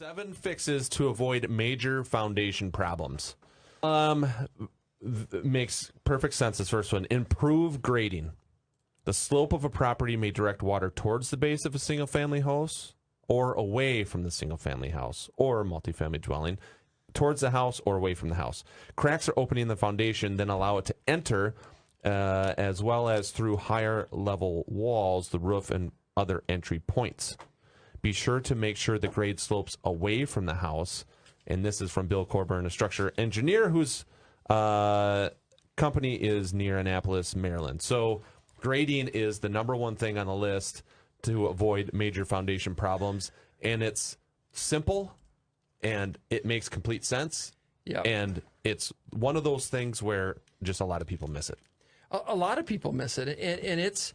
7 fixes to avoid major foundation problems. Makes perfect sense. This first one. Improve grading. The slope of a property may direct water towards the base of a single-family house or away from the single-family house or multifamily dwelling, towards the house or away from the house. Cracks or opening in the foundation then allow it to enter, as well as through higher-level walls, the roof, and other entry points. Be sure to make sure the grade slopes away from the house. And this is from Bill Corburn, a structure engineer whose company is near Annapolis, Maryland. So grading is the number one thing on the list to avoid major foundation problems. And it's simple, and it makes complete sense. Yeah. And it's one of those things where just a lot of people miss it. A lot of people miss it. And it's,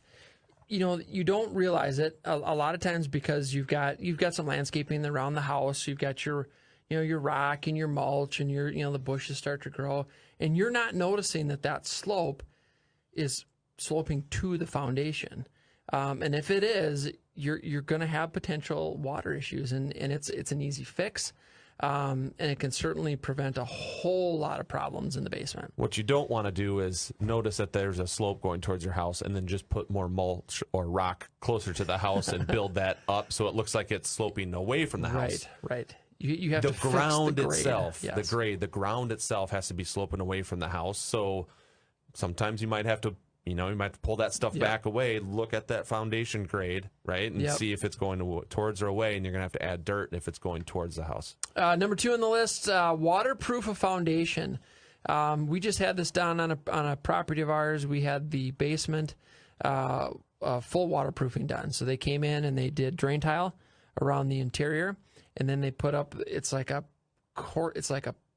you know, you don't realize it a lot of times because you've got some landscaping around the house. You've got your rock and your mulch and the bushes start to grow, and you're not noticing that slope is sloping to the foundation. And if it is, you're going to have potential water issues, and it's an easy fix. And it can certainly prevent a whole lot of problems in the basement. What you don't want to do is notice that there's a slope going towards your house and then just put more mulch or rock closer to the house and build that up so it looks like it's sloping away from the house. Right. You have the to ground fix the grade. itself, Yes. the ground itself has to be sloping away from the house. So sometimes you might have to, pull that stuff back away, look at that foundation grade, right, and see if it's going towards or away, and you're going to have to add dirt if it's going towards the house. Number 2 on the list, waterproof a foundation. We just had this done on a property of ours. We had the basement full waterproofing done. So they came in and they did drain tile around the interior, and then they put up, it's like a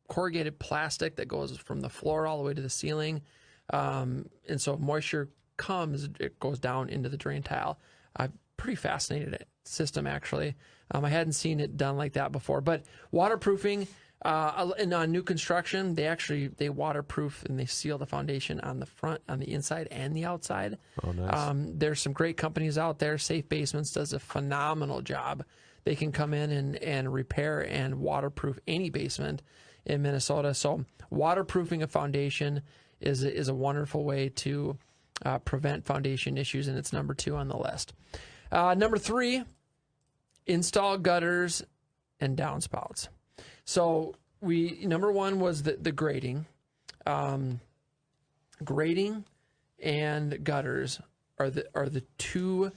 corrugated plastic that goes from the floor all the way to the ceiling. And so if moisture comes, it goes down into the drain tile. I'm pretty fascinated system, actually. I hadn't seen it done like that before. But waterproofing, and on new construction, they waterproof and they seal the foundation on the front, on the inside, and the outside. Oh, nice. There's some great companies out there. Safe Basements does a phenomenal job. They can come in and repair and waterproof any basement in Minnesota. So waterproofing a foundation is a wonderful way to prevent foundation issues, and it's number 2 on the list. Number 3, install gutters and downspouts. So number 1 was the grading. Grading and gutters are the 2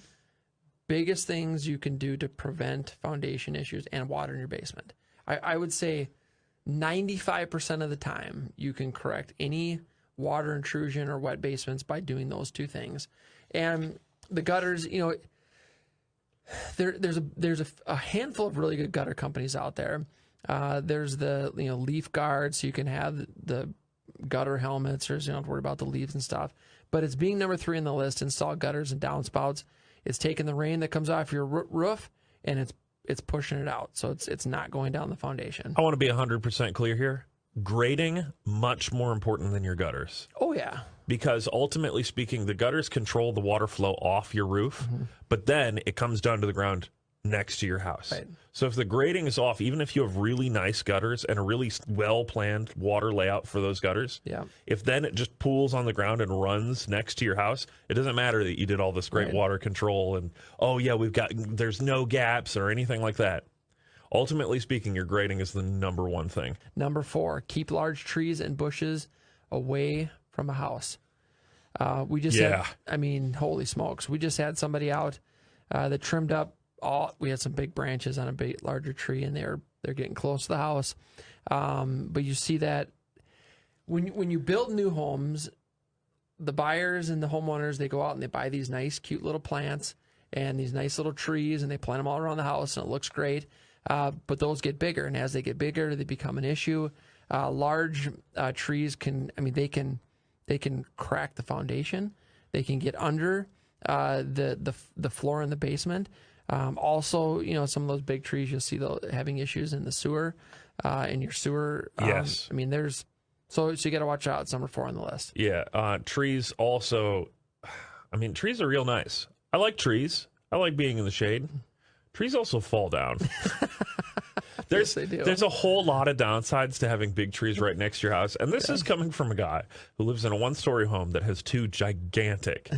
biggest things you can do to prevent foundation issues and water in your basement. I would say 95% of the time you can correct any water intrusion or wet basements by doing those 2 things. And the gutters, there's a handful of really good gutter companies out there. There's the leaf guard, so you can have the gutter helmets, or you don't have to worry about the leaves and stuff. But it's being number 3 on the list. Install gutters and downspouts. It's taking the rain that comes off your roof and it's pushing it out, so it's not going down the foundation. I want to be 100% clear here. Grading, much more important than your gutters. Oh, yeah. Because ultimately speaking, the gutters control the water flow off your roof, but then it comes down to the ground next to your house. Right. So if the grading is off, even if you have really nice gutters and a really well-planned water layout for those gutters, if then it just pools on the ground and runs next to your house, it doesn't matter that you did all this great water control and, there's no gaps or anything like that. Ultimately speaking, your grading is the number 1 thing. Number 4, keep large trees and bushes away from a house. We just had, holy smokes. We just had somebody out that trimmed up we had some big branches on a big larger tree, and they're getting close to the house. But you see that when you build new homes, the buyers and the homeowners, they go out and they buy these nice, cute little plants and these nice little trees, and they plant them all around the house, and it looks great. But those get bigger, and as they get bigger, they become an issue. Large trees can crack the foundation. They can get under the floor in the basement. Also, some of those big trees, you'll see having issues in the sewer, in your sewer. Yes. So you got to watch out. It's number 4 on the list. Yeah. Trees also, trees are real nice. I like trees. I like being in the shade. Trees also fall down. There's they do. there's a whole lot of downsides to having big trees right next to your house, and this is coming from a guy who lives in a one-story home that has two gigantic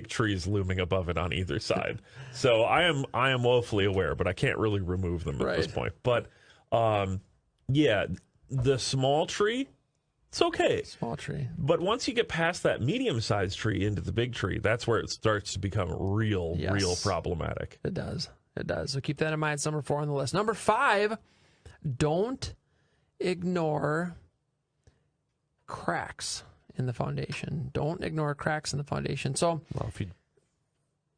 trees looming above it on either side. So I am woefully aware, but I can't really remove them at this point. But yeah, the small tree, it's okay. Small tree. But once you get past that medium-sized tree into the big tree, that's where it starts to become real problematic. It does. It does. So keep that in mind. It's number 4 on the list. Number 5, don't ignore cracks in the foundation. Don't ignore cracks in the foundation. So, well,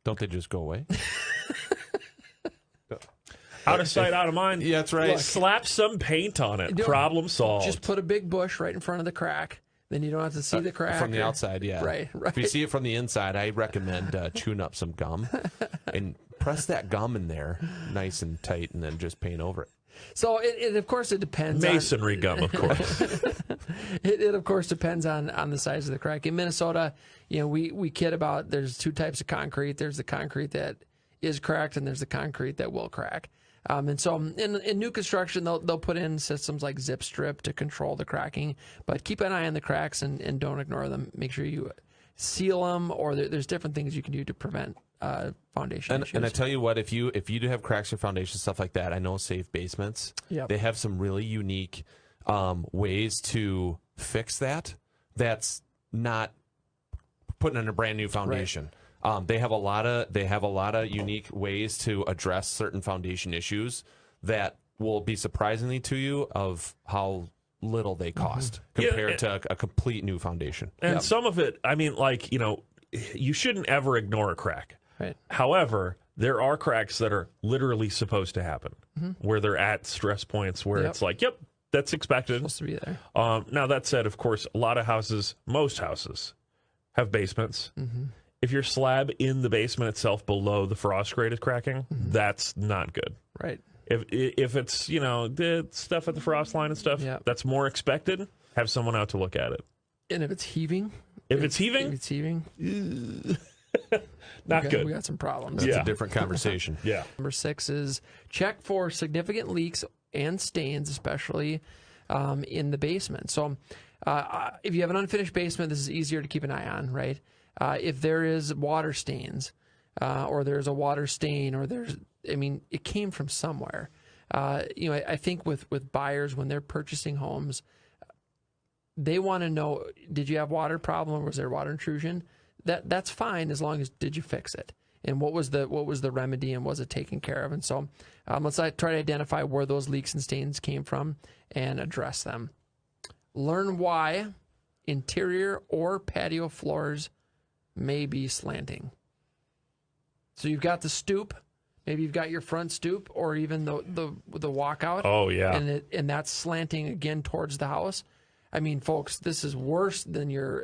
don't they just go away? Out of sight, out of mind. Yeah, that's right. Look, slap some paint on it. Problem solved. Just put a big bush right in front of the crack. Then you don't have to see the crack. From the outside, yeah. Right. If you see it from the inside, I recommend chewing up some gum and press that gum in there nice and tight and then just paint over it. So, of course, it depends. Masonry gum, of course. It, of course, depends on the size of the crack. In Minnesota, we kid about there's 2 types of concrete. There's the concrete that is cracked and there's the concrete that will crack. And so in new construction, they'll put in systems like Zip Strip to control the cracking, but keep an eye on the cracks and don't ignore them. Make sure you seal them, or there's different things you can do to prevent foundation issues. And I tell you what, if you do have cracks or foundation stuff like that, I know Safe Basements, they have some really unique ways to fix that. That's not putting in a brand new foundation. Right. They have a lot of unique ways to address certain foundation issues that will be surprisingly to you of how little they cost compared to a complete new foundation. And some of it, I mean, like, you shouldn't ever ignore a crack. Right. However, there are cracks that are literally supposed to happen, where they're at stress points where it's like, that's expected. Supposed to be there. Now, that said, of course, a lot of houses, most houses, have basements. If your slab in the basement itself below the frost grate is cracking, that's not good. Right. If it's, the stuff at the frost line and stuff, that's more expected, have someone out to look at it. And if it's heaving? If it's heaving? Not good. We got some problems. That's a different conversation. Number 6 is check for significant leaks and stains, especially in the basement. So if you have an unfinished basement, this is easier to keep an eye on, right? If there is water stains, or there's a water stain, or it came from somewhere. I think with buyers, when they're purchasing homes, they want to know, did you have water problem, or was there water intrusion? That's fine, as long as did you fix it, and what was the remedy, and was it taken care of? And so let's try to identify where those leaks and stains came from and address them. Learn why interior or patio floors may be slanting. So you've got the stoop, maybe you've got your front stoop, or even the walkout. Oh yeah, and that's slanting again towards the house. I mean, folks, this is worse than your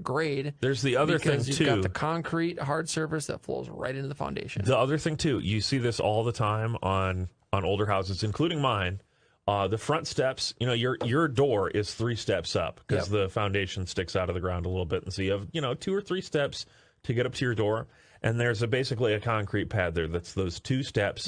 grade. There's the other thing too. Because you've got the concrete hard surface that flows right into the foundation. The other thing too, you see this all the time on older houses, including mine. The front steps, your door is 3 steps up because the foundation sticks out of the ground a little bit. And so you have, 2 or 3 steps to get up to your door. And there's basically a concrete pad there that's those 2 steps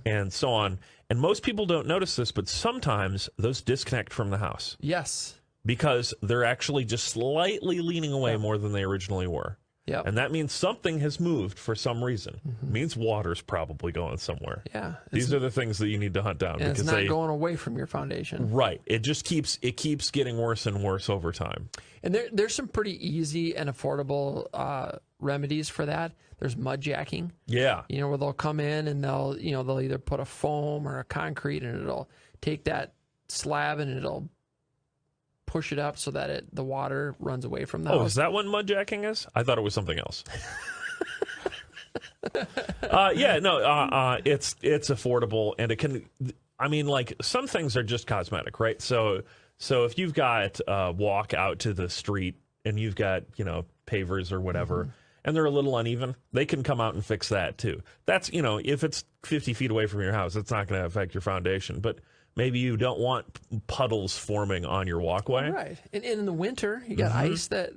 and so on. And most people don't notice this, but sometimes those disconnect from the house. Yes. Because they're actually just slightly leaning away more than they originally were. Yeah. And that means something has moved for some reason. It means water's probably going somewhere. Yeah. These are the things that you need to hunt down. And it's not going away from your foundation. Right. It just keeps getting worse and worse over time. And there's some pretty easy and affordable remedies for that. There's mud jacking. Yeah. Where they'll come in and they'll either put a foam or a concrete, and it'll take that slab and it'll push it up so that the water runs away from the house. Oh, is that what mud jacking is? I thought it was something else. It's affordable, and it can. I mean, like, some things are just cosmetic, right? So if you've got walk out to the street and you've got pavers or whatever, and they're a little uneven, they can come out and fix that too. That's if it's 50 feet away from your house, it's not going to affect your foundation, but maybe you don't want puddles forming on your walkway. Right. And in the winter, you got ice that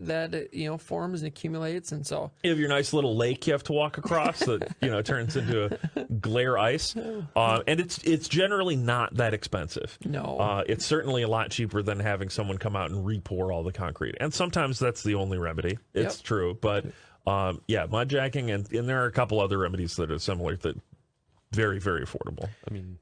forms and accumulates, and so You have your nice little lake you have to walk across that turns into a glare ice, and it's generally not that expensive. No. It's certainly a lot cheaper than having someone come out and re-pour all the concrete, and sometimes that's the only remedy. It's true, but mud jacking, and there are a couple other remedies that are similar that very, very affordable. I mean,